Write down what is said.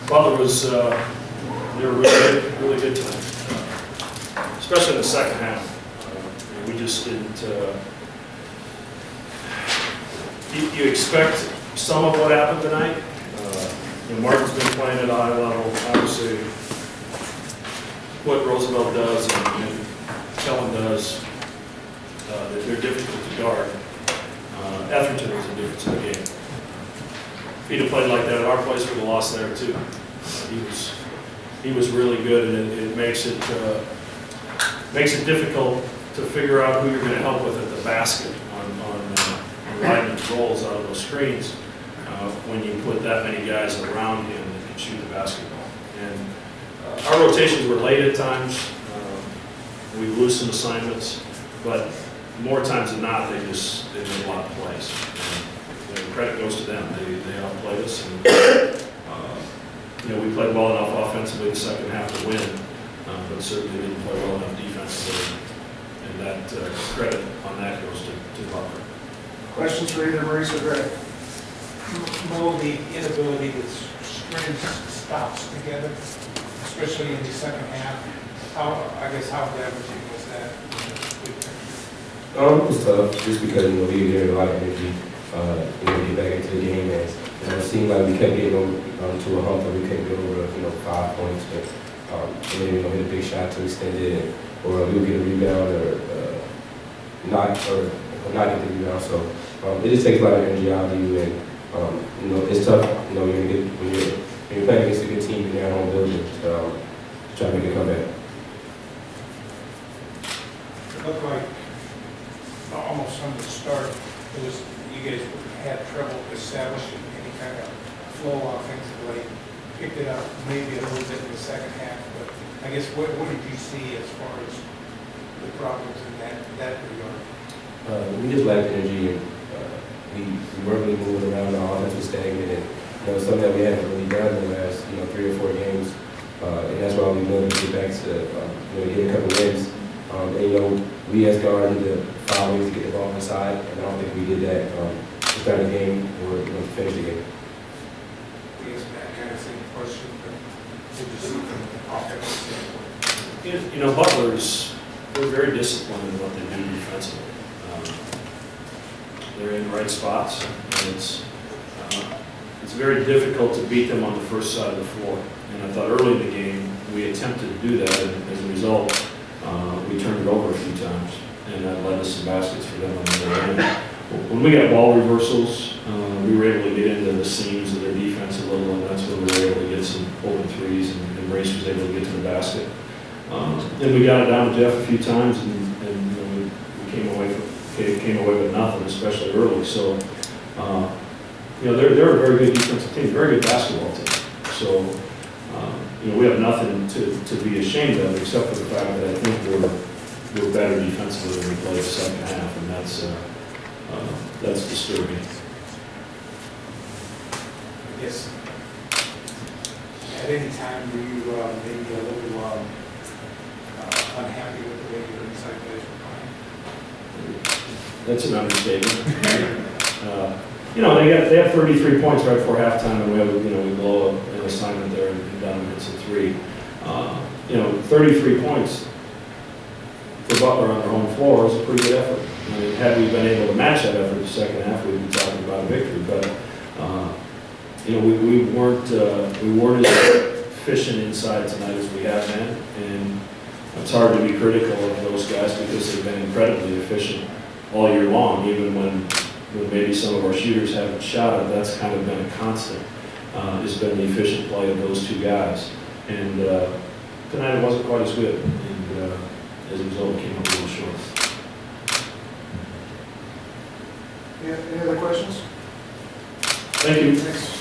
Butler was, they were really good tonight, especially in the second half. We just didn't, you expect some of what happened tonight. Martin's been playing at a high level. Obviously, what Roosevelt does and Kellen does, they're difficult to guard. Etherington was a difference in the game. If he'd have played like that at our place, we'd have lost there too. He was really good, and it makes it difficult to figure out who you're going to help with at the basket on riding the rolls out of those screens when you put that many guys around him that can shoot the basketball. And our rotations were late at times. We've loosened assignments, but more times than not, they made a lot of plays. And, credit goes to them. They outplayed us, and we played well enough offensively the second half to win, but certainly didn't play well enough defensively. And that credit on that goes to Butler. Questions for either Maurice or Greg? Mo, the inability to string stops together, especially in the second half. How damaging was that? It was tough, just because we were getting a lot of energy, get back into the game, and it seemed like we kept getting to a hump that we couldn't get over, 5 points, but and then hit a big shot to extend it, or we would get a rebound, or not get the rebound. So it just takes a lot of energy out of you, and it's tough. When you're playing against a good team in their home building, to try to make a comeback. It looked like almost from the start, you guys had trouble establishing any kind of flow offensively. Picked it up maybe a little bit in the second half, but I guess what did you see as far as the problems in that regard? We just lacked energy, and we weren't really moving around. The offense was stagnant, and something that we hadn't really done in the last 3 or 4 games, and that's why we wanted to get back to get a couple wins. And we as guards need to find ways to get the ball inside, and I don't think we did that to start the game or to finish the game. I guess that kind of same question, but did you see from the offensive standpoint? Butler's, they're very disciplined in what they do defensively. They're in the right spots, and it's very difficult to beat them on the first side of the floor. And I thought early in the game we attempted to do that, and as a result, we turned it over a few times, and that led to some baskets for them on the other end. When we got ball reversals, we were able to get into the seams of their defense a little, and that's when we were able to get some open threes, and Race was able to get to the basket. Then we got it down to Jeff a few times, and we came away with nothing, especially early. So, they're a very good defensive team, very good basketball team. So, we have nothing to be ashamed of, except for the fact that I think we're better defensively than we played the second half, and that's disturbing. Yes. At any time were you maybe a little unhappy with the way your inside players were playing? That's an understatement. They have 33 points right before halftime, and we blow up an assignment there, and Donovan hits a 3. 33 points for Butler on their home floor is a pretty good effort. I mean, had we been able to match that effort the second half, we'd be talking about a victory. But we weren't as efficient inside tonight as we have been, and it's hard to be critical of those guys because they've been incredibly efficient all year long, even when maybe some of our shooters haven't shot it. That's kind of been a constant. It's been the efficient play of those two guys. And tonight it wasn't quite as good. And as a result, it came up a little short. Yeah, any other questions? Thank you. Thanks.